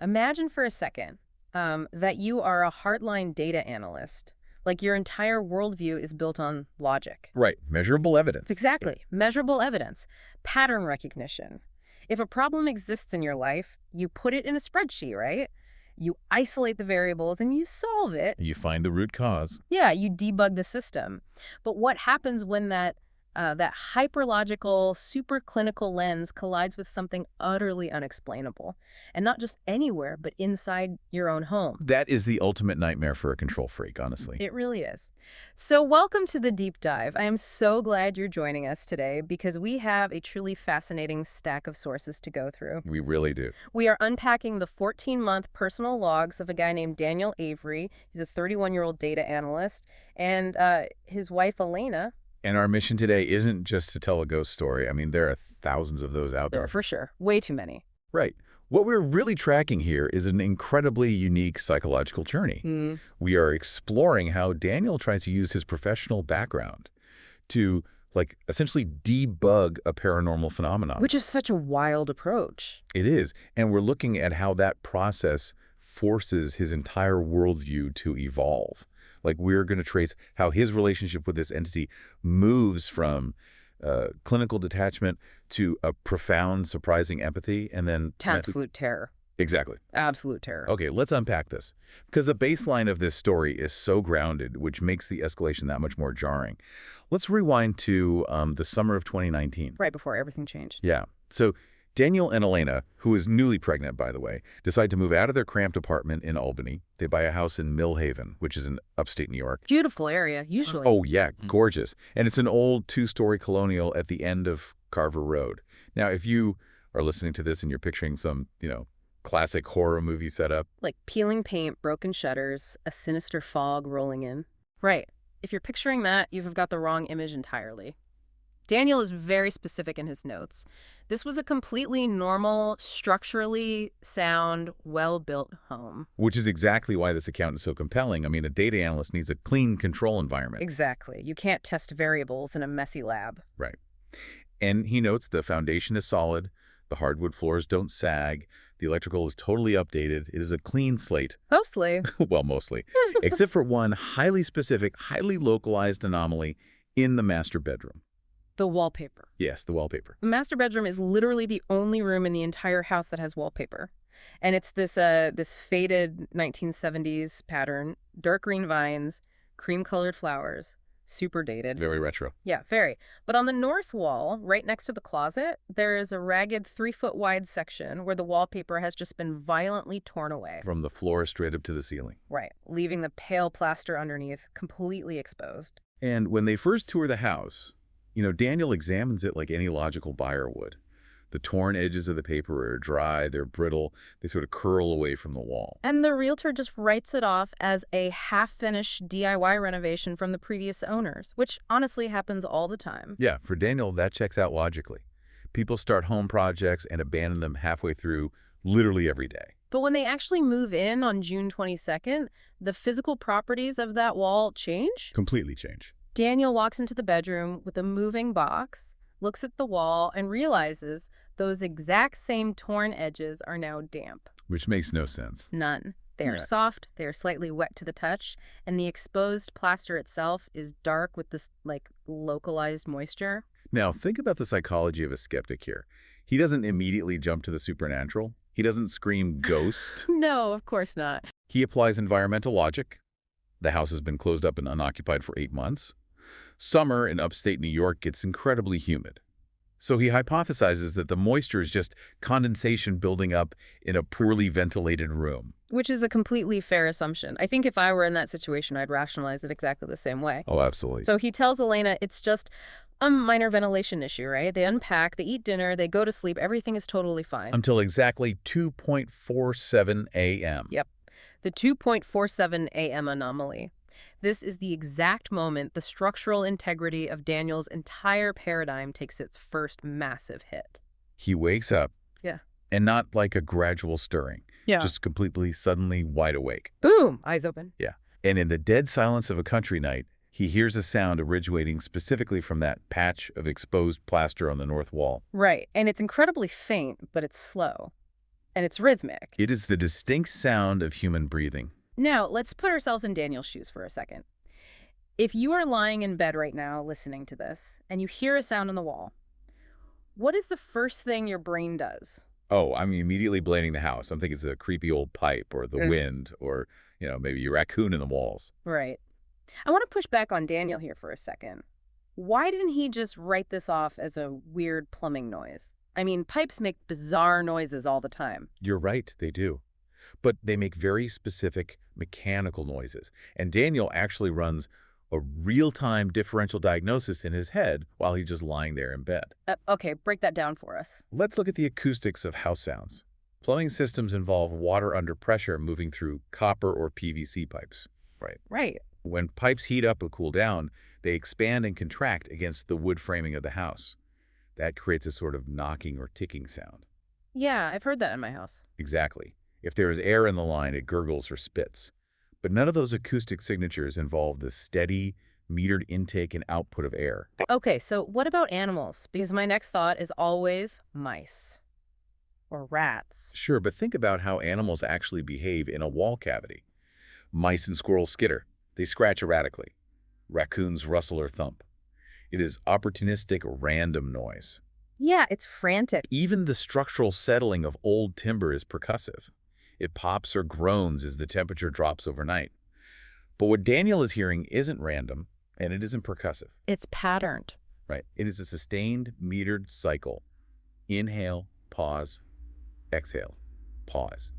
Imagine for a second that you are a hardline data analyst. Like your entire worldview is built on logic. Right. Measurable evidence. Exactly. Measurable evidence, pattern recognition. If a problem exists in your life, you put it in a spreadsheet, right? You isolate the variables and you solve it. You find the root cause. Yeah, you debug the system. But what happens when that hyperlogical, superclinical lens collides with something utterly unexplainable? And not just anywhere, but inside your own home. That is the ultimate nightmare for a control freak, honestly. It really is. So welcome to the deep dive. I am so glad you're joining us today because we have a truly fascinating stack of sources to go through. We really do. We are unpacking the 14-month personal logs of a guy named Daniel Avery. He's a 31-year-old data analyst, and his wife, Elena. And our mission today isn't just to tell a ghost story. I mean, there are thousands of those out there. For sure. Way too many. Right. What we're really tracking here is an incredibly unique psychological journey. We are exploring how Daniel tries to use his professional background to, essentially debug a paranormal phenomenon. Which is such a wild approach. It is. And we're looking at how that process forces his entire worldview to evolve. We're going to trace how his relationship with this entity moves from clinical detachment to a profound, surprising empathy, and then to absolute terror. Exactly. Absolute terror. Okay, let's unpack this. Because the baseline of this story is so grounded, which makes the escalation that much more jarring. Let's rewind to the summer of 2019. Right before everything changed. Yeah. So Daniel and Elena, who is newly pregnant, by the way, decide to move out of their cramped apartment in Albany. They buy a house in Mill Haven, which is in upstate New York. Beautiful area, usually. Oh, yeah, gorgeous. And it's an old two-story colonial at the end of Carver Road. Now, if you are listening to this and you're picturing some, classic horror movie setup. Like peeling paint, broken shutters, a sinister fog rolling in. Right. If you're picturing that, you've got the wrong image entirely. Daniel is very specific in his notes. This was a completely normal, structurally sound, well-built home. Which is exactly why this account is so compelling. I mean, a data analyst needs a clean control environment. Exactly. You can't test variables in a messy lab. Right. And he notes the foundation is solid, the hardwood floors don't sag, the electrical is totally updated, it is a clean slate. Mostly. Well, mostly. Except for one highly specific, highly localized anomaly in the master bedroom. The wallpaper. Yes, the wallpaper. The master bedroom is literally the only room in the entire house that has wallpaper. And it's this faded 1970s pattern, dark green vines, cream-colored flowers, super dated. Very retro. Yeah, very. But on the north wall, right next to the closet, there is a ragged 3-foot-wide section where the wallpaper has just been violently torn away. From the floor straight up to the ceiling. Right, leaving the pale plaster underneath completely exposed. And when they first tour the house, Daniel examines it like any logical buyer would. The torn edges of the paper are dry, they're brittle, they sort of curl away from the wall. And the realtor just writes it off as a half-finished DIY renovation from the previous owners, which honestly happens all the time. Yeah, for Daniel, that checks out logically. People start home projects and abandon them halfway through literally every day. But when they actually move in on June 22nd, the physical properties of that wall change? Completely change. Daniel walks into the bedroom with a moving box, looks at the wall, and realizes those exact same torn edges are now damp. Which makes no sense. None. They are soft, they are slightly wet to the touch, and the exposed plaster itself is dark with this, localized moisture. Now, think about the psychology of a skeptic here. He doesn't immediately jump to the supernatural. He doesn't scream ghost. No, of course not. He applies environmental logic. The house has been closed up and unoccupied for 8 months. Summer in upstate New York gets incredibly humid. So he hypothesizes that the moisture is just condensation building up in a poorly ventilated room. Which is a completely fair assumption. I think if I were in that situation, I'd rationalize it exactly the same way. Oh, absolutely. So he tells Elena it's just a minor ventilation issue, right? They unpack, they eat dinner, they go to sleep, everything is totally fine. Until exactly 2:47 a.m. Yep. The 2:47 a.m. anomaly. This is the exact moment the structural integrity of Daniel's entire paradigm takes its first massive hit. He wakes up. Yeah. And not like a gradual stirring. Yeah. Just completely, suddenly wide awake. Boom! Eyes open. Yeah. And in the dead silence of a country night, he hears a sound originating specifically from that patch of exposed plaster on the north wall. Right. And it's incredibly faint, but it's slow. And it's rhythmic. It is the distinct sound of human breathing. Now, let's put ourselves in Daniel's shoes for a second. If you are lying in bed right now listening to this, and you hear a sound on the wall, what is the first thing your brain does? Oh, I'm immediately blaming the house. I'm thinking it's a creepy old pipe or the wind or, maybe a raccoon in the walls. Right. I want to push back on Daniel here for a second. Why didn't he just write this off as a weird plumbing noise? I mean, pipes make bizarre noises all the time. You're right, they do. But they make very specific mechanical noises. And Daniel actually runs a real-time differential diagnosis in his head while he's just lying there in bed. Okay, break that down for us. Let's look at the acoustics of house sounds. Plumbing systems involve water under pressure moving through copper or PVC pipes. Right. Right. When pipes heat up or cool down, they expand and contract against the wood framing of the house. That creates a sort of knocking or ticking sound. Yeah, I've heard that in my house. Exactly. If there is air in the line, it gurgles or spits. But none of those acoustic signatures involve the steady, metered intake and output of air. Okay, so what about animals? Because my next thought is always mice or rats. Sure, but think about how animals actually behave in a wall cavity. Mice and squirrels skitter. They scratch erratically. Raccoons rustle or thump. It is opportunistic, random noise. Yeah, it's frantic. Even the structural settling of old timber is percussive. It pops or groans as the temperature drops overnight. But what Daniel is hearing isn't random, and it isn't percussive. It's patterned. Right. It is a sustained, metered cycle. Inhale, pause, exhale, pause.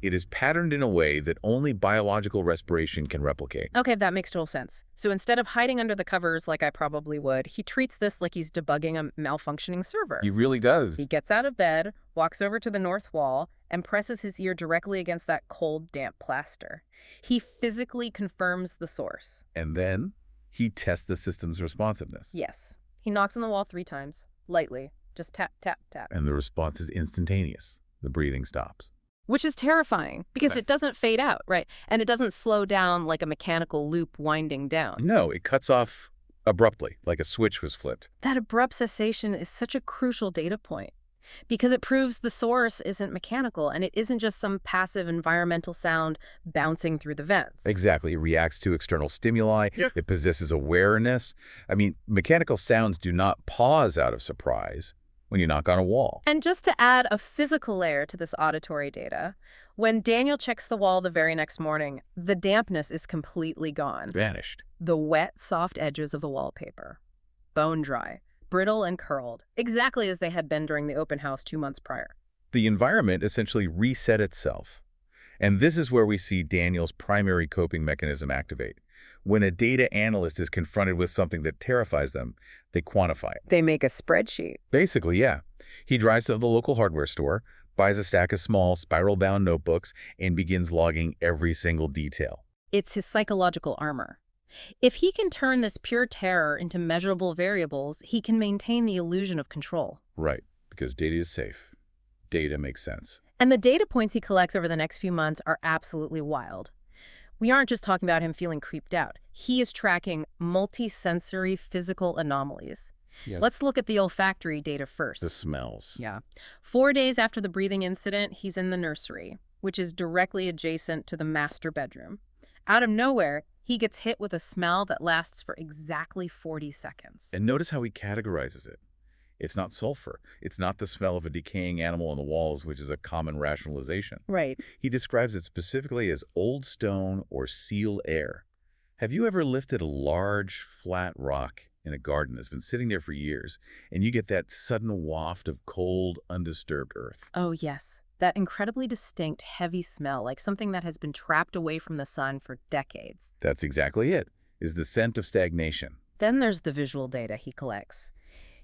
It is patterned in a way that only biological respiration can replicate. Okay, that makes total sense. So instead of hiding under the covers like I probably would, he treats this like he's debugging a malfunctioning server. He really does. He gets out of bed, walks over to the north wall, and presses his ear directly against that cold, damp plaster. He physically confirms the source. And then he tests the system's responsiveness. Yes. He knocks on the wall 3 times, lightly. Just tap, tap, tap. And the response is instantaneous. The breathing stops. Which is terrifying, because it doesn't fade out, right? And it doesn't slow down like a mechanical loop winding down. No, it cuts off abruptly, like a switch was flipped. That abrupt cessation is such a crucial data point, because it proves the source isn't mechanical, and it isn't just some passive environmental sound bouncing through the vents. Exactly. It reacts to external stimuli. Yeah. It possesses awareness. I mean, mechanical sounds do not pause out of surprise when you knock on a wall. And just to add a physical layer to this auditory data, when Daniel checks the wall the very next morning, the dampness is completely gone. Vanished. The wet, soft edges of the wallpaper, bone dry, brittle and curled, exactly as they had been during the open house 2 months prior. The environment essentially reset itself. And this is where we see Daniel's primary coping mechanism activate. When a data analyst is confronted with something that terrifies them, they quantify it. They make a spreadsheet. Basically, yeah. He drives to the local hardware store, buys a stack of small, spiral-bound notebooks, and begins logging every single detail. It's his psychological armor. If he can turn this pure terror into measurable variables, he can maintain the illusion of control. Right, because data is safe. Data makes sense. And the data points he collects over the next few months are absolutely wild. We aren't just talking about him feeling creeped out. He is tracking multi-sensory physical anomalies. Yep. Let's look at the olfactory data first. The smells. Yeah. 4 days after the breathing incident, he's in the nursery, which is directly adjacent to the master bedroom. Out of nowhere, he gets hit with a smell that lasts for exactly 40 seconds. And notice how he categorizes it. It's not sulfur. It's not the smell of a decaying animal on the walls, which is a common rationalization. Right. He describes it specifically as old stone or seal air. Have you ever lifted a large, flat rock in a garden that's been sitting there for years, and you get that sudden waft of cold, undisturbed earth? Oh, yes. That incredibly distinct, heavy smell, like something that has been trapped away from the sun for decades. That's exactly it, is the scent of stagnation. Then there's the visual data he collects.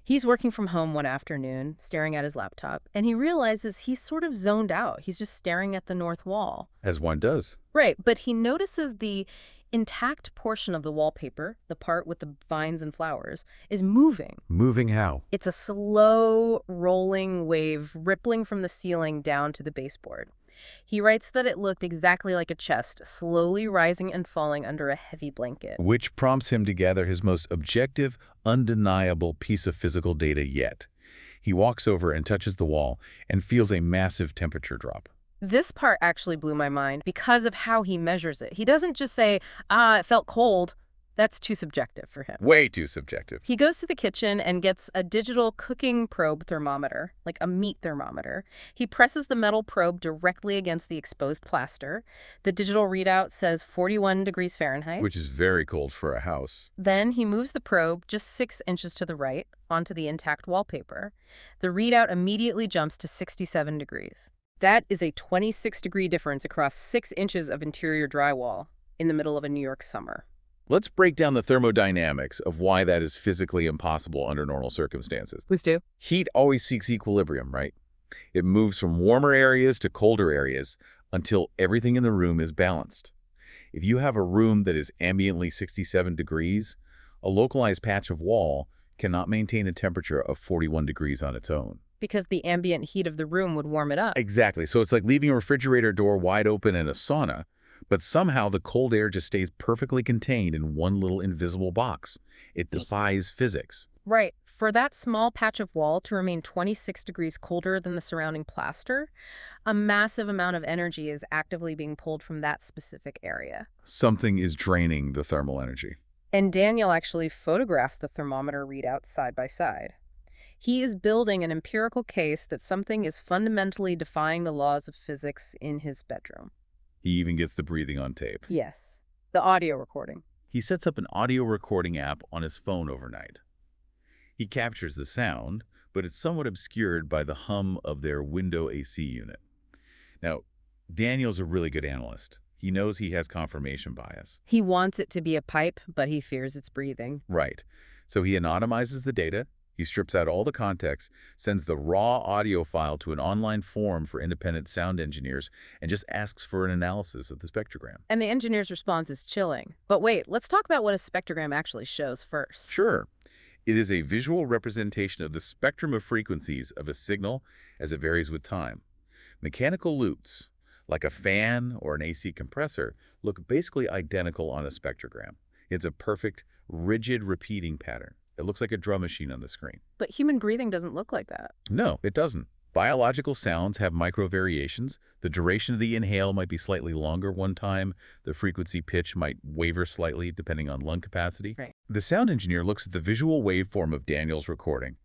He's working from home one afternoon, staring at his laptop, and he realizes he's sort of zoned out. He's just staring at the north wall. As one does. Right, but he notices the intact portion of the wallpaper, the part with the vines and flowers, is moving. Moving how? It's a slow, rolling wave rippling from the ceiling down to the baseboard. He writes that it looked exactly like a chest, slowly rising and falling under a heavy blanket. Which prompts him to gather his most objective, undeniable piece of physical data yet. He walks over and touches the wall and feels a massive temperature drop. This part actually blew my mind because of how he measures it. He doesn't just say, it felt cold. That's too subjective for him. Way too subjective. He goes to the kitchen and gets a digital cooking probe thermometer, like a meat thermometer. He presses the metal probe directly against the exposed plaster. The digital readout says 41 degrees Fahrenheit. Which is very cold for a house. Then he moves the probe just 6 inches to the right onto the intact wallpaper. The readout immediately jumps to 67 degrees. That is a 26-degree difference across 6 inches of interior drywall in the middle of a New York summer. Let's break down the thermodynamics of why that is physically impossible under normal circumstances. Please do. Heat always seeks equilibrium, right? It moves from warmer areas to colder areas until everything in the room is balanced. If you have a room that is ambiently 67 degrees, a localized patch of wall cannot maintain a temperature of 41 degrees on its own. Because the ambient heat of the room would warm it up. Exactly. So it's like leaving a refrigerator door wide open in a sauna, but somehow the cold air just stays perfectly contained in one little invisible box. It defies physics. Right. For that small patch of wall to remain 26 degrees colder than the surrounding plaster, a massive amount of energy is actively being pulled from that specific area. Something is draining the thermal energy. And Daniel actually photographs the thermometer readouts side by side. He is building an empirical case that something is fundamentally defying the laws of physics in his bedroom. He even gets the breathing on tape. Yes, the audio recording. He sets up an audio recording app on his phone overnight. He captures the sound, but it's somewhat obscured by the hum of their window AC unit. Now, Daniel's a really good analyst. He knows he has confirmation bias. He wants it to be a pipe, but he fears it's breathing. Right. So he anonymizes the data. He strips out all the context, sends the raw audio file to an online forum for independent sound engineers, and just asks for an analysis of the spectrogram. And the engineer's response is chilling. But wait, let's talk about what a spectrogram actually shows first. Sure. It is a visual representation of the spectrum of frequencies of a signal as it varies with time. Mechanical loops, like a fan or an AC compressor, look basically identical on a spectrogram. It's a perfect, rigid repeating pattern. It looks like a drum machine on the screen. But human breathing doesn't look like that. No, it doesn't. Biological sounds have micro variations. The duration of the inhale might be slightly longer one time. The frequency pitch might waver slightly depending on lung capacity. Right. The sound engineer looks at the visual waveform of Daniel's recording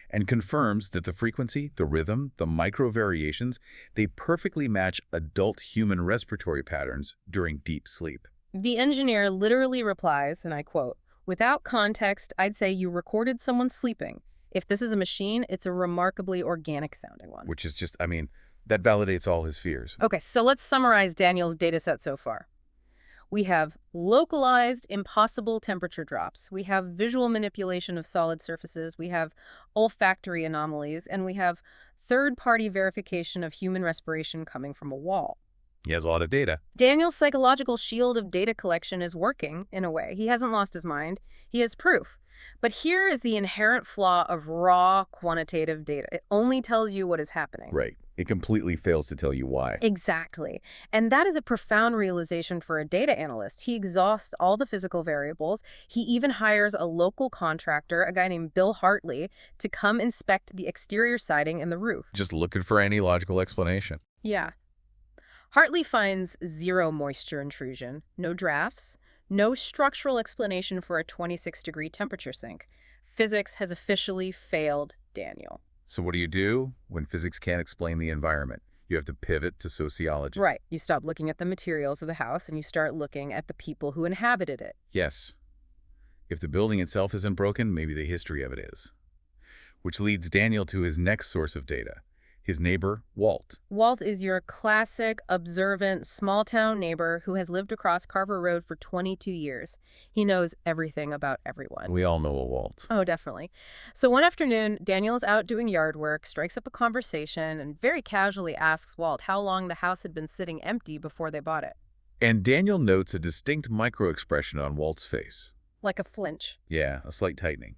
and confirms that the frequency, the rhythm, the micro variations, they perfectly match adult human respiratory patterns during deep sleep. The engineer literally replies, and I quote, "Without context, I'd say you recorded someone sleeping. If this is a machine, it's a remarkably organic sounding one." Which is just, that validates all his fears. Okay, so let's summarize Daniel's dataset so far. We have localized, impossible temperature drops. We have visual manipulation of solid surfaces. We have olfactory anomalies. And we have third-party verification of human respiration coming from a wall. He has a lot of data. Daniel's psychological shield of data collection is working, in a way. He hasn't lost his mind. He has proof. But here is the inherent flaw of raw quantitative data. It only tells you what is happening. Right. It completely fails to tell you why. Exactly. And that is a profound realization for a data analyst. He exhausts all the physical variables. He even hires a local contractor, a guy named Bill Hartley, to come inspect the exterior siding and the roof. Just looking for any logical explanation. Yeah. Hartley finds zero moisture intrusion, no drafts, no structural explanation for a 26-degree temperature sink. Physics has officially failed Daniel. So what do you do when physics can't explain the environment? You have to pivot to sociology. Right. You stop looking at the materials of the house and you start looking at the people who inhabited it. Yes. If the building itself isn't broken, maybe the history of it is. Which leads Daniel to his next source of data. His neighbor, Walt. Walt is your classic, observant, small-town neighbor who has lived across Carver Road for 22 years. He knows everything about everyone. We all know a Walt. Oh, definitely. So one afternoon, Daniel is out doing yard work, strikes up a conversation, and very casually asks Walt how long the house had been sitting empty before they bought it. And Daniel notes a distinct micro-expression on Walt's face. Like a flinch. Yeah, a slight tightening.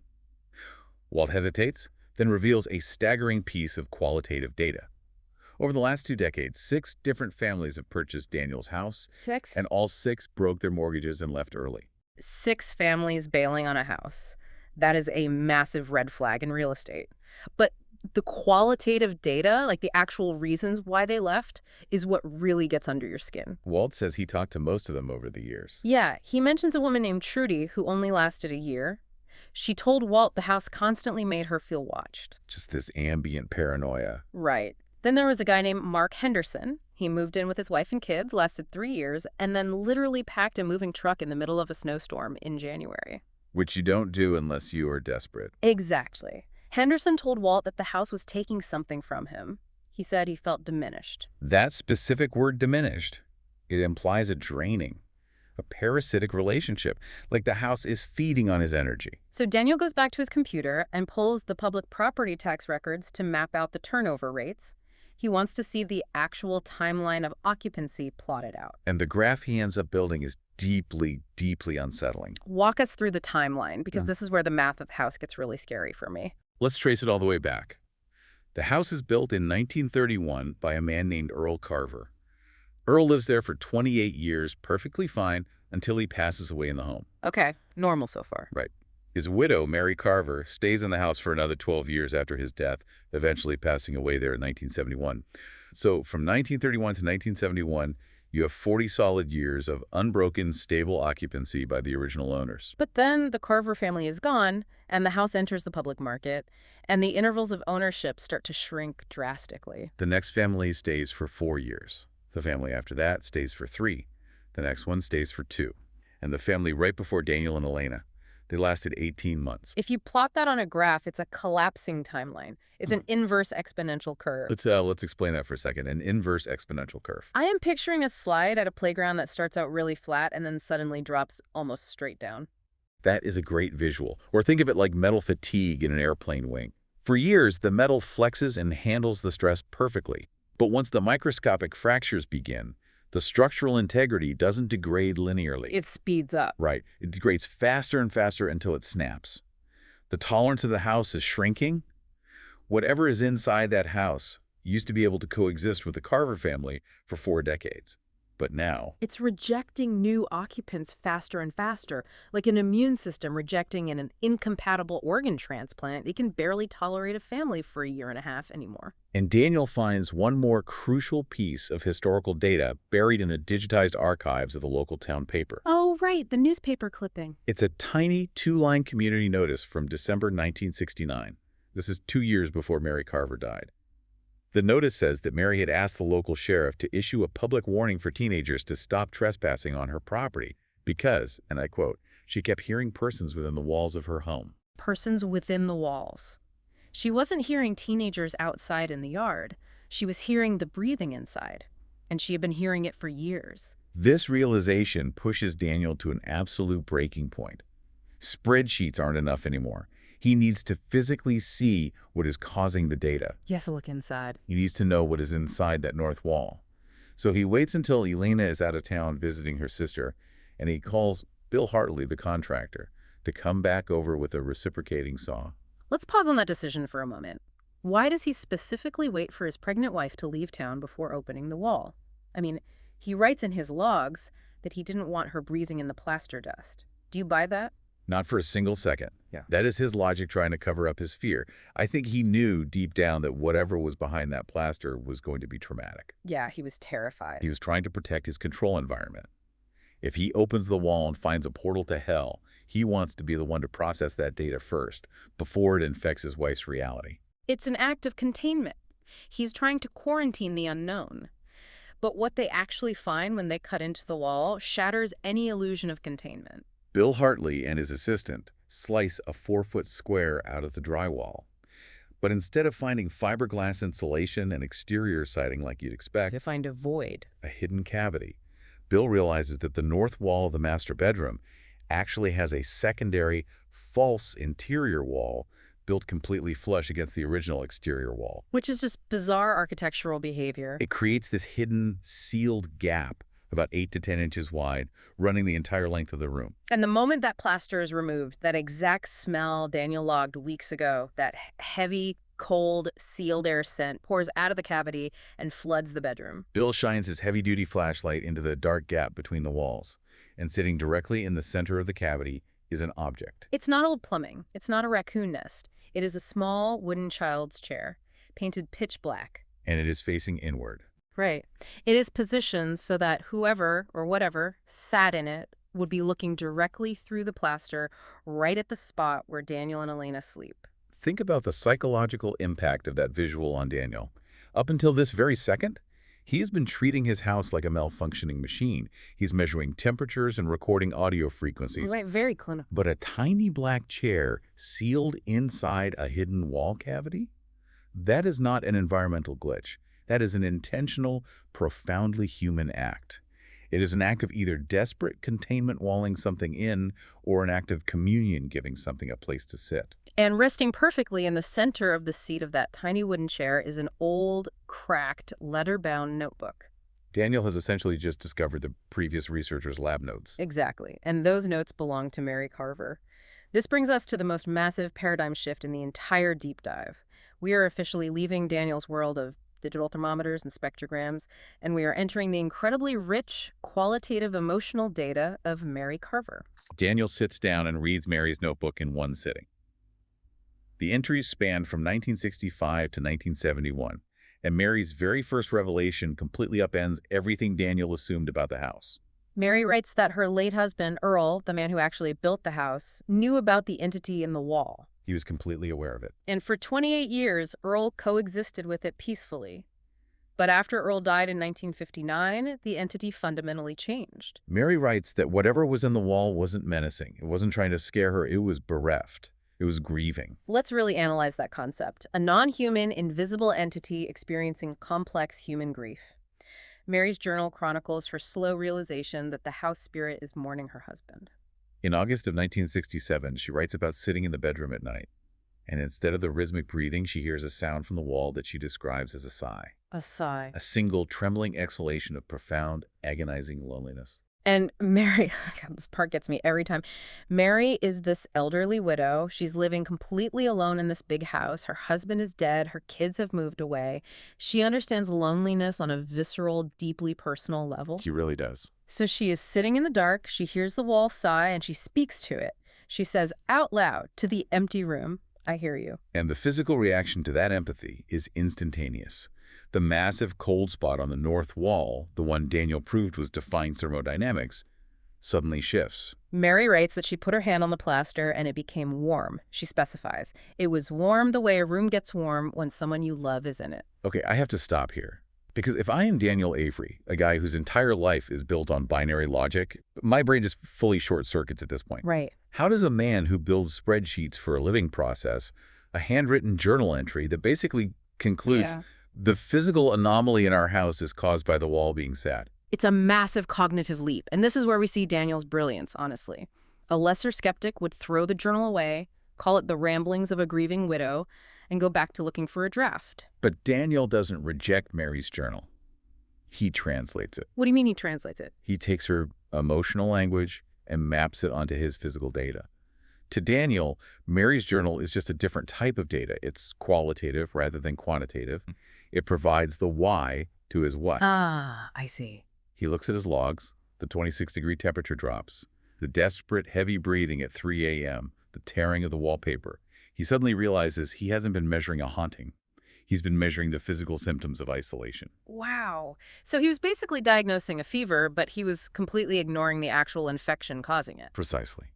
Walt hesitates, then reveals a staggering piece of qualitative data. Over the last 2 decades, 6 different families have purchased Daniel's house, 6? and all 6 broke their mortgages and left early. 6 families bailing on a house. That is a massive red flag in real estate. But The qualitative data, like the actual reasons why they left, is what really gets under your skin. Walt says he talked to most of them over the years. Yeah, he mentions a woman named Trudy who only lasted a year. She told Walt the house constantly made her feel watched. Just this ambient paranoia. Right. Then there was a guy named Mark Henderson. He moved in with his wife and kids, lasted 3 years, and then literally packed a moving truck in the middle of a snowstorm in January. Which you don't do unless you are desperate. Exactly. Henderson told Walt that the house was taking something from him. He said he felt diminished. That specific word diminished, it implies a draining, a parasitic relationship, like the house is feeding on his energy. So Daniel goes back to his computer and pulls the public property tax records to map out the turnover rates. He wants to see the actual timeline of occupancy plotted out. And the graph he ends up building is deeply, deeply unsettling. Walk us through the timeline, because this is where the math of the house gets really scary for me. Let's trace it all the way back. The house is built in 1931 by a man named Earl Carver. Earl lives there for 28 years, perfectly fine, until he passes away in the home. Okay, normal so far. Right. His widow, Mary Carver, stays in the house for another 12 years after his death, eventually passing away there in 1971. So from 1931 to 1971, you have 40 solid years of unbroken, stable occupancy by the original owners. But then the Carver family is gone, and the house enters the public market, and the intervals of ownership start to shrink drastically. The next family stays for 4 years. The family after that stays for 3. The next one stays for 2. And the family right before Daniel and Elena, they lasted 18 months. If you plot that on a graph, it's a collapsing timeline. It's an inverse exponential curve. Let's explain that for a second. An inverse exponential curve. I am picturing a slide at a playground that starts out really flat and then suddenly drops almost straight down. That is a great visual. Or think of it like metal fatigue in an airplane wing. For years, the metal flexes and handles the stress perfectly. But once the microscopic fractures begin, the structural integrity doesn't degrade linearly. It speeds up. Right. It degrades faster and faster until it snaps. The tolerance of the house is shrinking. Whatever is inside that house used to be able to coexist with the Carver family for 4 decades. But now, It's rejecting new occupants faster and faster, like an immune system rejecting an incompatible organ transplant. It can barely tolerate a family for a year and a half anymore. and Daniel finds one more crucial piece of historical data buried in the digitized archives of the local town paper. Oh, right, the newspaper clipping. It's a tiny 2-line community notice from December 1969. This is 2 years before Mary Carver died. The notice says that Mary had asked the local sheriff to issue a public warning for teenagers to stop trespassing on her property because, and I quote, she kept hearing persons within the walls of her home. Persons within the walls. She wasn't hearing teenagers outside in the yard. She was hearing the breathing inside, and she had been hearing it for years. This realization pushes Daniel to an absolute breaking point. Spreadsheets aren't enough anymore. He needs to physically see what is causing the data. He has to look inside. He needs to know what is inside that north wall. So he waits until Elena is out of town visiting her sister, and he calls Bill Hartley, the contractor, to come back over with a reciprocating saw. Let's pause on that decision for a moment. Why does he specifically wait for his pregnant wife to leave town before opening the wall? I mean, he writes in his logs that he didn't want her breathing in the plaster dust. Do you buy that? Not for a single second. Yeah. That is his logic trying to cover up his fear. I think he knew deep down that whatever was behind that plaster was going to be traumatic. Yeah, he was terrified. He was trying to protect his control environment. If he opens the wall and finds a portal to hell, he wants to be the one to process that data first, before it infects his wife's reality. It's an act of containment. He's trying to quarantine the unknown. But what they actually find when they cut into the wall shatters any illusion of containment. Bill Hartley and his assistant slice a 4-foot square out of the drywall. But instead of finding fiberglass insulation and exterior siding like you'd expect, They find a void. a hidden cavity, Bill realizes that the north wall of the master bedroom actually has a secondary, false interior wall built completely flush against the original exterior wall. Which is just bizarre architectural behavior. It creates this hidden, sealed gap about 8 to 10 inches wide, running the entire length of the room. And the moment that plaster is removed, that exact smell Daniel logged weeks ago, that heavy, cold, sealed air scent pours out of the cavity and floods the bedroom. Bill shines his heavy-duty flashlight into the dark gap between the walls, and sitting directly in the center of the cavity is an object. It's not old plumbing. It's not a raccoon nest. It is a small wooden child's chair, painted pitch black. And it is facing inward. Right. It is positioned so that whoever or whatever sat in it would be looking directly through the plaster right at the spot where Daniel and Elena sleep. Think about the psychological impact of that visual on Daniel. Up until this very second, he has been treating his house like a malfunctioning machine. He's measuring temperatures and recording audio frequencies. Right, very clinical. But a tiny black chair sealed inside a hidden wall cavity? That is not an environmental glitch. That is an intentional, profoundly human act. It is an act of either desperate containment walling something in or an act of communion giving something a place to sit. And resting perfectly in the center of the seat of that tiny wooden chair is an old, cracked, leather-bound notebook. Daniel has essentially just discovered the previous researcher's lab notes. Exactly. And those notes belong to Mary Carver. This brings us to the most massive paradigm shift in the entire deep dive. We are officially leaving Daniel's world of digital thermometers and spectrograms, and we are entering the incredibly rich, qualitative, emotional data of Mary Carver. Daniel sits down and reads Mary's notebook in one sitting. The entries span from 1965 to 1971, and Mary's very first revelation completely upends everything Daniel assumed about the house. Mary writes that her late husband, Earl, the man who actually built the house, knew about the entity in the wall. He was completely aware of it. And for 28 years, Earl coexisted with it peacefully. But after Earl died in 1959, the entity fundamentally changed. Mary writes that whatever was in the wall wasn't menacing. It wasn't trying to scare her. It was bereft. It was grieving. Let's really analyze that concept. A non-human, invisible entity experiencing complex human grief. Mary's journal chronicles her slow realization that the house spirit is mourning her husband. In August of 1967, she writes about sitting in the bedroom at night, and instead of the rhythmic breathing, she hears a sound from the wall that she describes as a sigh. A sigh. A single, trembling exhalation of profound, agonizing loneliness. And Mary, God, this part gets me every time. Mary is this elderly widow. She's living completely alone in this big house. Her husband is dead. Her kids have moved away. She understands loneliness on a visceral, deeply personal level. She really does. So she is sitting in the dark. She hears the wall sigh and she speaks to it. She says out loud to the empty room, "I hear you." And the physical reaction to that empathy is instantaneous. The massive cold spot on the north wall, the one Daniel proved was defying thermodynamics, suddenly shifts. Mary writes that she put her hand on the plaster and it became warm. She specifies, "It was warm the way a room gets warm when someone you love is in it." Okay, I have to stop here. Because if I am Daniel Avery, a guy whose entire life is built on binary logic, my brain just fully short-circuits at this point. Right. How does a man who builds spreadsheets for a living process, a handwritten journal entry that basically concludes the physical anomaly in our house is caused by the wall being sat? It's a massive cognitive leap, and this is where we see Daniel's brilliance, honestly. A lesser skeptic would throw the journal away, call it the ramblings of a grieving widow, and go back to looking for a draft. But Daniel doesn't reject Mary's journal. He translates it. What do you mean he translates it? He takes her emotional language and maps it onto his physical data. To Daniel, Mary's journal is just a different type of data. It's qualitative rather than quantitative. It provides the why to his what. Ah, I see. He looks at his logs, the 26-degree temperature drops, the desperate, heavy breathing at 3 a.m., the tearing of the wallpaper. He suddenly realizes he hasn't been measuring a haunting. He's been measuring the physical symptoms of isolation. Wow. So he was basically diagnosing a fever, but he was completely ignoring the actual infection causing it. Precisely.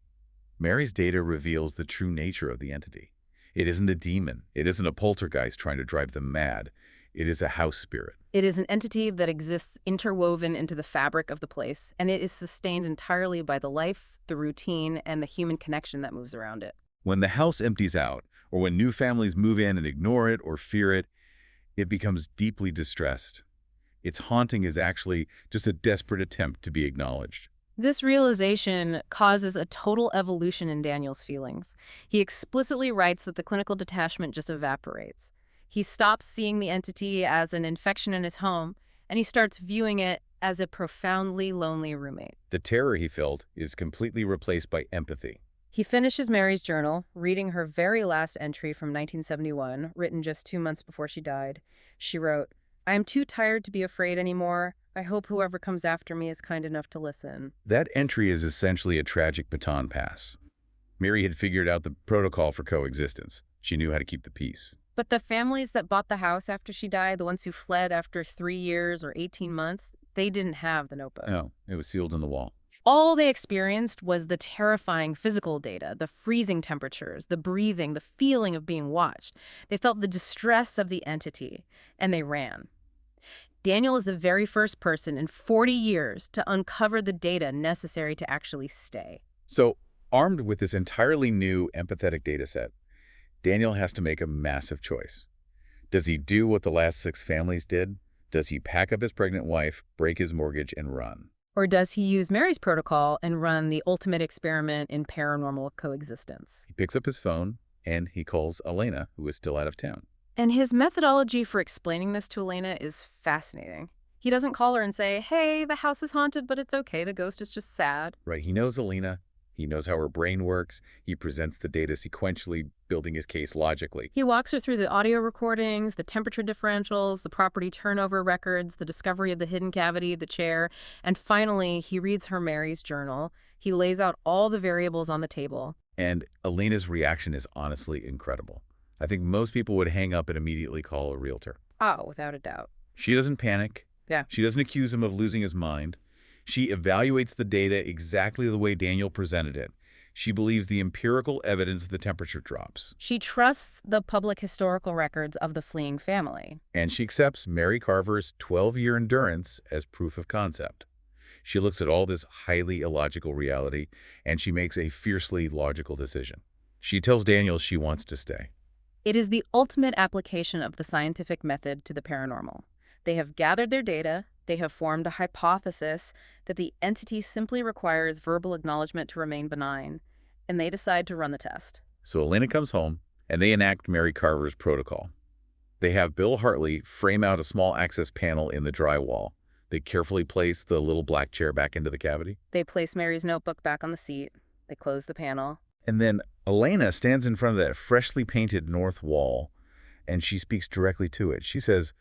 Mary's data reveals the true nature of the entity. It isn't a demon. It isn't a poltergeist trying to drive them mad. It is a house spirit. It is an entity that exists interwoven into the fabric of the place, and it is sustained entirely by the life, the routine, and the human connection that moves around it. When the house empties out, or when new families move in and ignore it or fear it, it becomes deeply distressed. Its haunting is actually just a desperate attempt to be acknowledged. This realization causes a total evolution in Daniel's feelings. He explicitly writes that the clinical detachment just evaporates. He stops seeing the entity as an infection in his home, and he starts viewing it as a profoundly lonely roommate. The terror he felt is completely replaced by empathy. He finishes Mary's journal, reading her very last entry from 1971, written just 2 months before she died. She wrote, "I am too tired to be afraid anymore. I hope whoever comes after me is kind enough to listen." That entry is essentially a tragic baton pass. Mary had figured out the protocol for coexistence. She knew how to keep the peace. But the families that bought the house after she died, the ones who fled after 3 years or 18 months, they didn't have the notebook. No, it was sealed in the wall. All they experienced was the terrifying physical data, the freezing temperatures, the breathing, the feeling of being watched. They felt the distress of the entity, and they ran. Daniel is the very first person in 40 years to uncover the data necessary to actually stay. So, armed with this entirely new empathetic data set, Daniel has to make a massive choice. Does he do what the last 6 families did? Does he pack up his pregnant wife, break his mortgage, and run? Or does he use Mary's protocol and run the ultimate experiment in paranormal coexistence? He picks up his phone, and he calls Elena, who is still out of town. And his methodology for explaining this to Elena is fascinating. He doesn't call her and say, hey, the house is haunted, but it's okay, the ghost is just sad. Right, he knows Elena. He knows how her brain works. He presents the data sequentially, building his case logically. He walks her through the audio recordings, the temperature differentials, the property turnover records, the discovery of the hidden cavity, the chair, and finally, he reads her Mary's journal. He lays out all the variables on the table. And Elena's reaction is honestly incredible. I think most people would hang up and immediately call a realtor. Oh, without a doubt. She doesn't panic. Yeah. She doesn't accuse him of losing his mind. She evaluates the data exactly the way Daniel presented it. She believes the empirical evidence of the temperature drops. She trusts the public historical records of the fleeing family. And she accepts Mary Carver's 12-year endurance as proof of concept. She looks at all this highly illogical reality, and she makes a fiercely logical decision. She tells Daniel she wants to stay. It is the ultimate application of the scientific method to the paranormal. They have gathered their data, they have formed a hypothesis that the entity simply requires verbal acknowledgement to remain benign, and they decide to run the test. So Elena comes home, and they enact Mary Carver's protocol. They have Bill Hartley frame out a small access panel in the drywall. They carefully place the little black chair back into the cavity. They place Mary's notebook back on the seat. They close the panel. And then Elena stands in front of that freshly painted north wall, and she speaks directly to it. She says,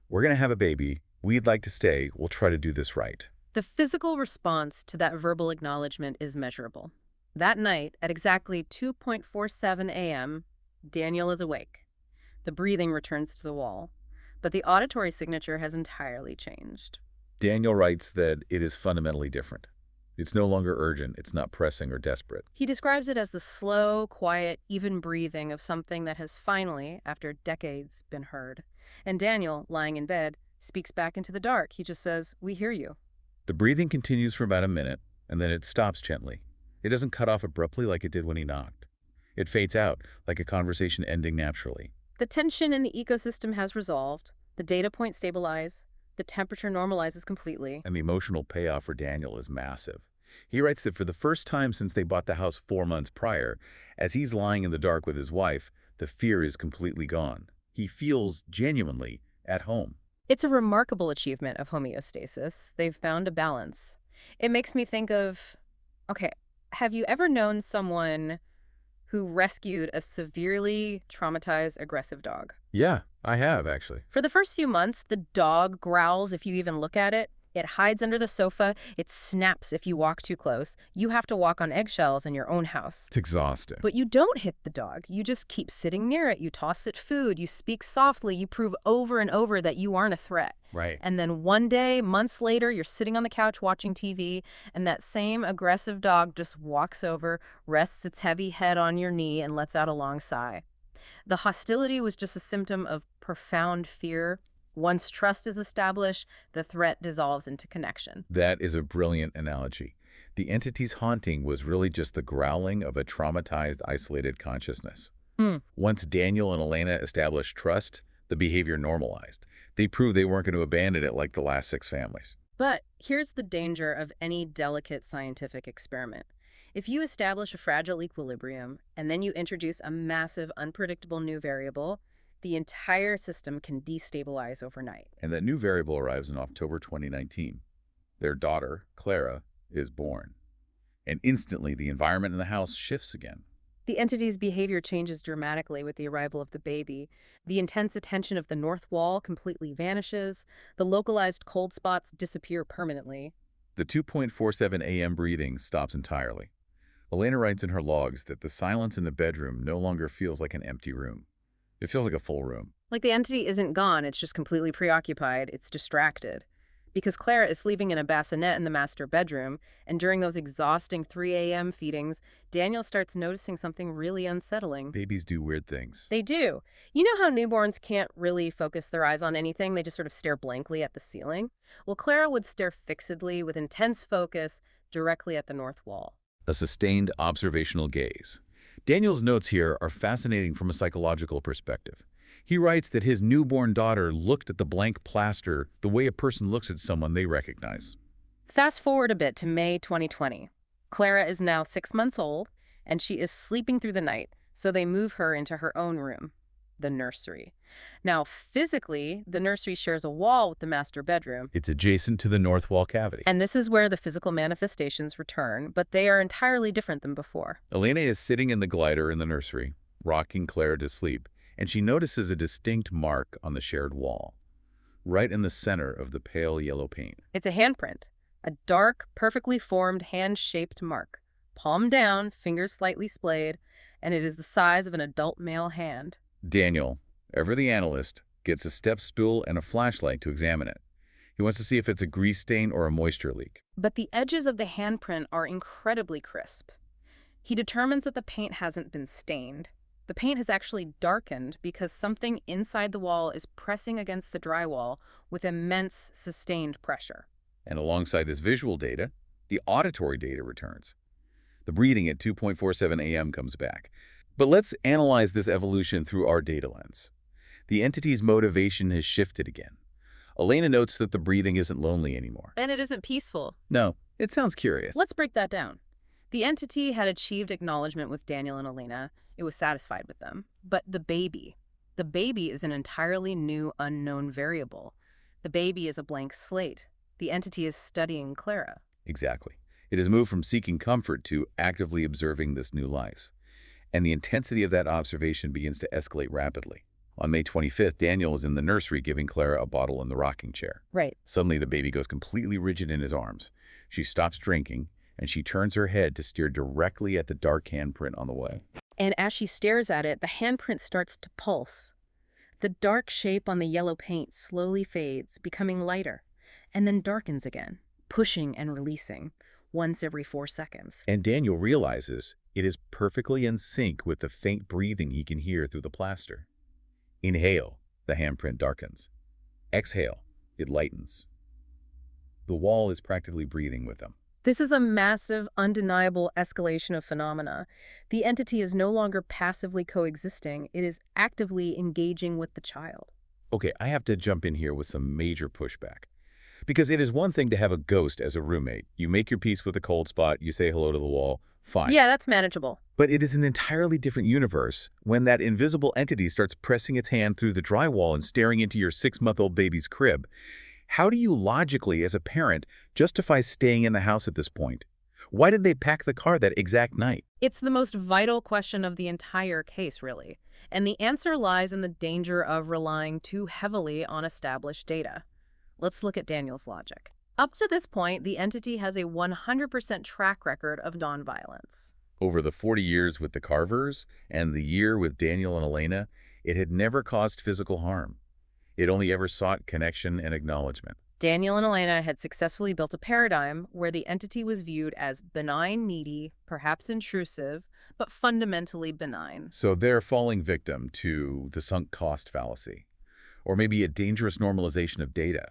"We're going to have a baby. We'd like to stay. We'll try to do this right." The physical response to that verbal acknowledgement is measurable. That night, at exactly 2:47 a.m., Daniel is awake. The breathing returns to the wall, but the auditory signature has entirely changed. Daniel writes that it is fundamentally different. It's no longer urgent. It's not pressing or desperate. He describes it as the slow, quiet, even breathing of something that has finally, after decades, been heard. And Daniel, lying in bed, speaks back into the dark. He just says, "We hear you." The breathing continues for about a minute, and then it stops gently. It doesn't cut off abruptly like it did when he knocked. It fades out, like a conversation ending naturally. The tension in the ecosystem has resolved. The data points stabilize. The temperature normalizes completely. And the emotional payoff for Daniel is massive. He writes that for the first time since they bought the house 4 months prior, as he's lying in the dark with his wife, the fear is completely gone. He feels genuinely at home. It's a remarkable achievement of homeostasis. They've found a balance. It makes me think of, okay, have you ever known someone who rescued a severely traumatized, aggressive dog? Yeah, I have, actually. For the first few months, the dog growls if you even look at it. It hides under the sofa. It snaps if you walk too close. You have to walk on eggshells in your own house. It's exhausting. But you don't hit the dog. You just keep sitting near it. You toss it food. You speak softly. You prove over and over that you aren't a threat. Right. And then one day, months later, you're sitting on the couch watching TV, and that same aggressive dog just walks over, rests its heavy head on your knee, and lets out a long sigh. The hostility was just a symptom of profound fear. Once trust is established, the threat dissolves into connection. That is a brilliant analogy. The entity's haunting was really just the growling of a traumatized, isolated consciousness. Once Daniel and Elena established trust, the behavior normalized. They proved they weren't going to abandon it like the last 6 families. But here's the danger of any delicate scientific experiment. If you establish a fragile equilibrium, and then you introduce a massive, unpredictable new variable, the entire system can destabilize overnight. And that new variable arrives in October 2019. Their daughter, Clara, is born. And instantly, the environment in the house shifts again. The entity's behavior changes dramatically with the arrival of the baby. The intense attention of the north wall completely vanishes. The localized cold spots disappear permanently. The 2:47 a.m. breathing stops entirely. Elena writes in her logs that the silence in the bedroom no longer feels like an empty room. It feels like a full room. Like the entity isn't gone, it's just completely preoccupied, it's distracted. Because Clara is sleeping in a bassinet in the master bedroom, and during those exhausting 3 a.m. feedings, Daniel starts noticing something really unsettling. Babies do weird things. They do. You know how newborns can't really focus their eyes on anything? They just sort of stare blankly at the ceiling? Well, Clara would stare fixedly with intense focus directly at the north wall. A sustained observational gaze. Daniel's notes here are fascinating from a psychological perspective. He writes that his newborn daughter looked at the blank plaster the way a person looks at someone they recognize. Fast forward a bit to May 2020. Clara is now 6 months old, and she is sleeping through the night, so they move her into her own room, the nursery. Now, physically, the nursery shares a wall with the master bedroom, It's adjacent to the north wall cavity. and this is where the physical manifestations return, but they are entirely different than before. Elena is sitting in the glider in the nursery, rocking Clara to sleep, and she notices a distinct mark on the shared wall, right in the center of the pale yellow paint. It's a handprint, a dark, perfectly formed hand-shaped mark, palm down, fingers slightly splayed, and it is the size of an adult male hand. Daniel, ever the analyst, gets a step stool and a flashlight to examine it. He wants to see if it's a grease stain or a moisture leak. But the edges of the handprint are incredibly crisp. He determines that the paint hasn't been stained. The paint has actually darkened because something inside the wall is pressing against the drywall with immense sustained pressure. And alongside this visual data, the auditory data returns. The breathing at 2.47 a.m. comes back. But let's analyze this evolution through our data lens. The entity's motivation has shifted again. Elena notes that the breathing isn't lonely anymore. And it isn't peaceful. No, it sounds curious. Let's break that down. The entity had achieved acknowledgement with Daniel and Elena. It was satisfied with them. But the baby is an entirely new, unknown variable. The baby is a blank slate. The entity is studying Clara. Exactly. It has moved from seeking comfort to actively observing this new life. And the intensity of that observation begins to escalate rapidly. On May 25th, Daniel is in the nursery giving Clara a bottle in the rocking chair. Right. Suddenly, the baby goes completely rigid in his arms. She stops drinking, and she turns her head to stare directly at the dark handprint on the wall. And as she stares at it, the handprint starts to pulse. The dark shape on the yellow paint slowly fades, becoming lighter, and then darkens again, pushing and releasing, once every 4 seconds. And Daniel realizes it is perfectly in sync with the faint breathing he can hear through the plaster. Inhale, the handprint darkens. Exhale, it lightens. The wall is practically breathing with them. This is a massive, undeniable escalation of phenomena. The entity is no longer passively coexisting. It is actively engaging with the child. Okay, I have to jump in here with some major pushback. Because it is one thing to have a ghost as a roommate. You make your peace with a cold spot, you say hello to the wall, fine. Yeah, that's manageable. But it is an entirely different universe when that invisible entity starts pressing its hand through the drywall and staring into your 6-month-old baby's crib. How do you logically, as a parent, justify staying in the house at this point? Why did they pack the car that exact night? It's the most vital question of the entire case, really. And the answer lies in the danger of relying too heavily on established data. Let's look at Daniel's logic. Up to this point, the entity has a 100% track record of nonviolence. Over the 40 years with the Carvers and the year with Daniel and Elena, it had never caused physical harm. It only ever sought connection and acknowledgement. Daniel and Elena had successfully built a paradigm where the entity was viewed as benign, needy, perhaps intrusive, but fundamentally benign. So they're falling victim to the sunk cost fallacy, or maybe a dangerous normalization of data.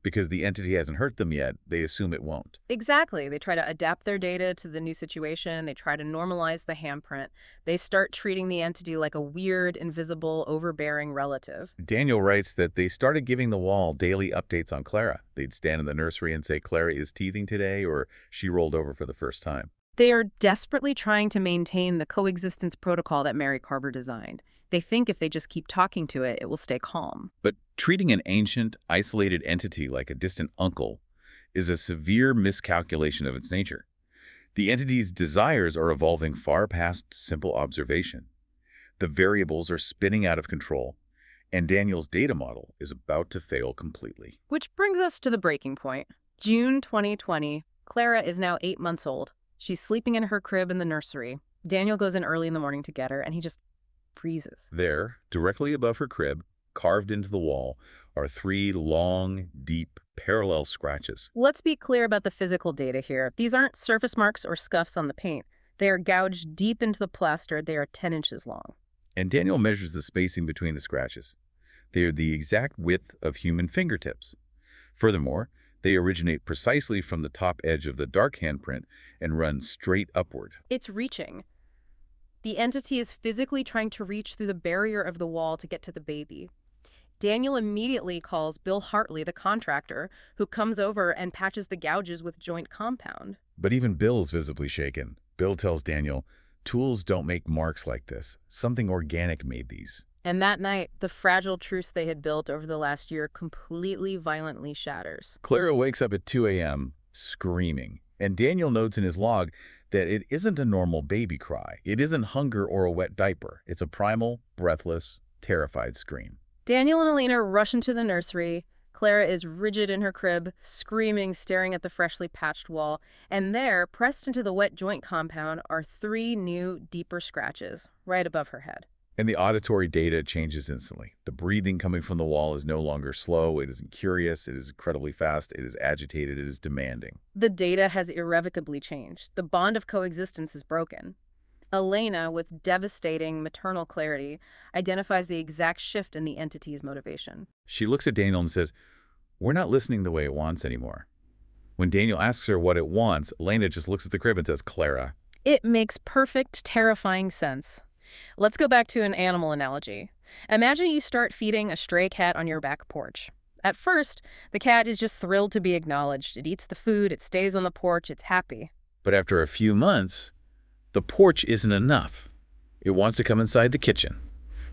Because the entity hasn't hurt them yet, they assume it won't. Exactly. They try to adapt their data to the new situation. They try to normalize the handprint. They start treating the entity like a weird, invisible, overbearing relative. Daniel writes that they started giving the wall daily updates on Clara. They'd stand in the nursery and say, Clara is teething today, or she rolled over for the first time. They are desperately trying to maintain the coexistence protocol that Mary Carver designed. They think if they just keep talking to it, it will stay calm. But treating an ancient, isolated entity like a distant uncle is a severe miscalculation of its nature. The entity's desires are evolving far past simple observation. The variables are spinning out of control, and Daniel's data model is about to fail completely. Which brings us to the breaking point. June 2020, Clara is now 8 months old. She's sleeping in her crib in the nursery. Daniel goes in early in the morning to get her, and he just freezes. There, directly above her crib, carved into the wall, are three long, deep, parallel scratches. Let's be clear about the physical data here. These aren't surface marks or scuffs on the paint. They are gouged deep into the plaster. They are 10 inches long. And Daniel measures the spacing between the scratches. They are the exact width of human fingertips. Furthermore, they originate precisely from the top edge of the dark handprint and run straight upward. It's reaching. The entity is physically trying to reach through the barrier of the wall to get to the baby. Daniel immediately calls Bill Hartley, the contractor, who comes over and patches the gouges with joint compound. But even Bill's visibly shaken. Bill tells Daniel, "Tools don't make marks like this. Something organic made these." And that night, the fragile truce they had built over the last year completely violently shatters. Clara wakes up at 2 a.m. screaming, and Daniel notes in his log that it isn't a normal baby cry. It isn't hunger or a wet diaper. It's a primal, breathless, terrified scream. Daniel and Elena rush into the nursery. Clara is rigid in her crib, screaming, staring at the freshly patched wall. And there, pressed into the wet joint compound, are three new, deeper scratches, right above her head. And the auditory data changes instantly. The breathing coming from the wall is no longer slow. It isn't curious. It is incredibly fast. It is agitated. It is demanding. The data has irrevocably changed. The bond of coexistence is broken. Elena, with devastating maternal clarity, identifies the exact shift in the entity's motivation. She looks at Daniel and says, "We're not listening the way it wants anymore." When Daniel asks her what it wants, Elena just looks at the crib and says, "Clara." It makes perfect, terrifying sense. Let's go back to an animal analogy. Imagine you start feeding a stray cat on your back porch. At first, the cat is just thrilled to be acknowledged. It eats the food, it stays on the porch, it's happy. But after a few months, the porch isn't enough. It wants to come inside the kitchen.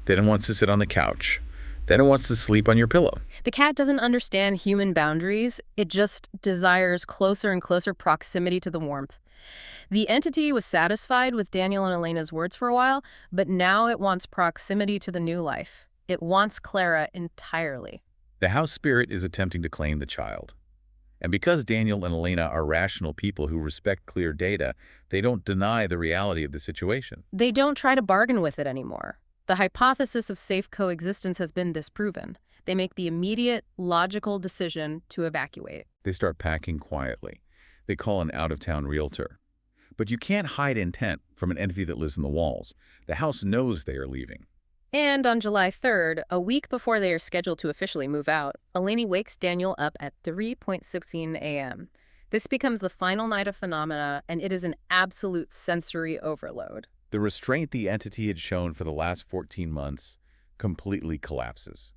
Then it wants to sit on the couch. Then it wants to sleep on your pillow. The cat doesn't understand human boundaries. It just desires closer and closer proximity to the warmth. The entity was satisfied with Daniel and Elena's words for a while, but now it wants proximity to the new life. It wants Clara entirely. The house spirit is attempting to claim the child. And because Daniel and Elena are rational people who respect clear data, they don't deny the reality of the situation. They don't try to bargain with it anymore. The hypothesis of safe coexistence has been disproven. They make the immediate, logical decision to evacuate. They start packing quietly. They call an out-of-town realtor. But you can't hide intent from an entity that lives in the walls. The house knows they are leaving. And on July 3rd, a week before they are scheduled to officially move out, Eleni wakes Daniel up at 3:16 a.m. This becomes the final night of phenomena, and it is an absolute sensory overload. The restraint the entity had shown for the last 14 months completely collapses.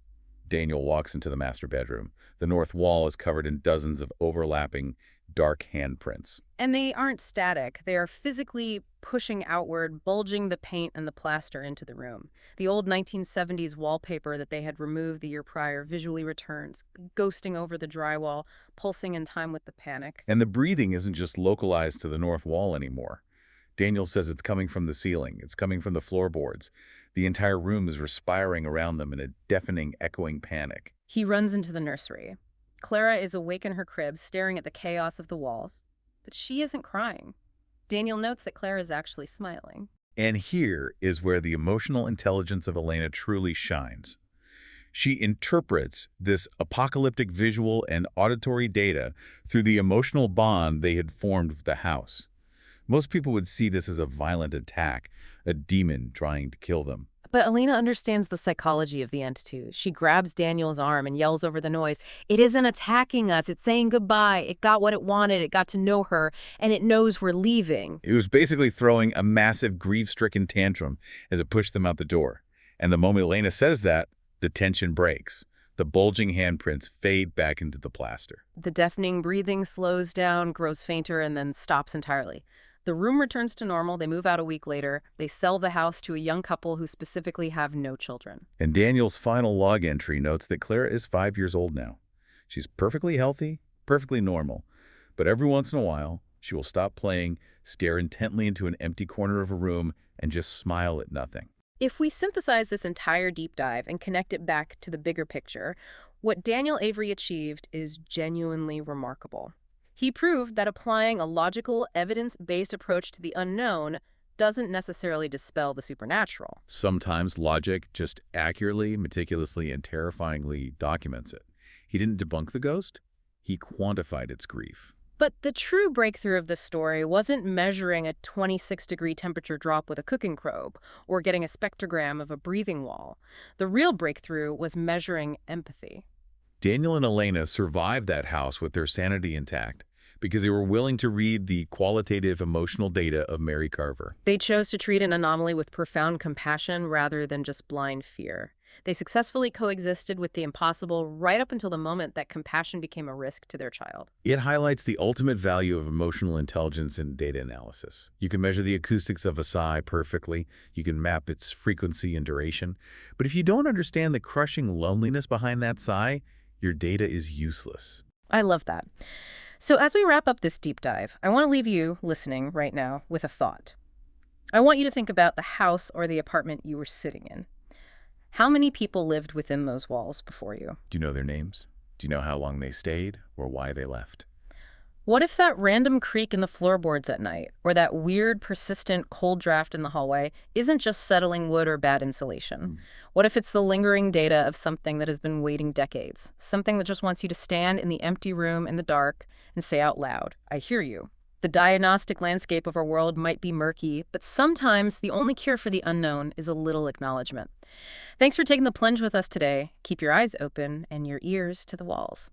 Daniel walks into the master bedroom. The north wall is covered in dozens of overlapping, dark handprints. And they aren't static. They are physically pushing outward, bulging the paint and the plaster into the room. The old 1970s wallpaper that they had removed the year prior visually returns, ghosting over the drywall, pulsing in time with the panic. And the breathing isn't just localized to the north wall anymore. Daniel says it's coming from the ceiling. It's coming from the floorboards. The entire room is respiring around them in a deafening, echoing panic. He runs into the nursery. Clara is awake in her crib, staring at the chaos of the walls. But she isn't crying. Daniel notes that Clara is actually smiling. And here is where the emotional intelligence of Elena truly shines. She interprets this apocalyptic visual and auditory data through the emotional bond they had formed with the house. Most people would see this as a violent attack, a demon trying to kill them. But Elena understands the psychology of the entity. She grabs Daniel's arm and yells over the noise, "It isn't attacking us. It's saying goodbye. It got what it wanted. It got to know her, and it knows we're leaving." It was basically throwing a massive grief-stricken tantrum as it pushed them out the door. And the moment Elena says that, the tension breaks. The bulging handprints fade back into the plaster. The deafening breathing slows down, grows fainter, and then stops entirely. The room returns to normal. They move out a week later. They sell the house to a young couple who specifically have no children. And Daniel's final log entry notes that Clara is 5 years old now. She's perfectly healthy, perfectly normal. But every once in a while, she will stop playing, stare intently into an empty corner of a room, and just smile at nothing. If we synthesize this entire deep dive and connect it back to the bigger picture, what Daniel Avery achieved is genuinely remarkable. He proved that applying a logical, evidence-based approach to the unknown doesn't necessarily dispel the supernatural. Sometimes logic just accurately, meticulously, and terrifyingly documents it. He didn't debunk the ghost, he quantified its grief. But the true breakthrough of this story wasn't measuring a 26-degree temperature drop with a cooking probe or getting a spectrogram of a breathing wall. The real breakthrough was measuring empathy. Daniel and Elena survived that house with their sanity intact because they were willing to read the qualitative emotional data of Mary Carver. They chose to treat an anomaly with profound compassion rather than just blind fear. They successfully coexisted with the impossible right up until the moment that compassion became a risk to their child. It highlights the ultimate value of emotional intelligence in data analysis. You can measure the acoustics of a sigh perfectly. You can map its frequency and duration. But if you don't understand the crushing loneliness behind that sigh, your data is useless. I love that. So as we wrap up this deep dive, I want to leave you listening right now with a thought. I want you to think about the house or the apartment you were sitting in. How many people lived within those walls before you? Do you know their names? Do you know how long they stayed or why they left? What if that random creak in the floorboards at night, or that weird, persistent cold draft in the hallway, isn't just settling wood or bad insulation? What if it's the lingering data of something that has been waiting decades? Something that just wants you to stand in the empty room in the dark and say out loud, "I hear you." The diagnostic landscape of our world might be murky, but sometimes the only cure for the unknown is a little acknowledgement. Thanks for taking the plunge with us today. Keep your eyes open and your ears to the walls.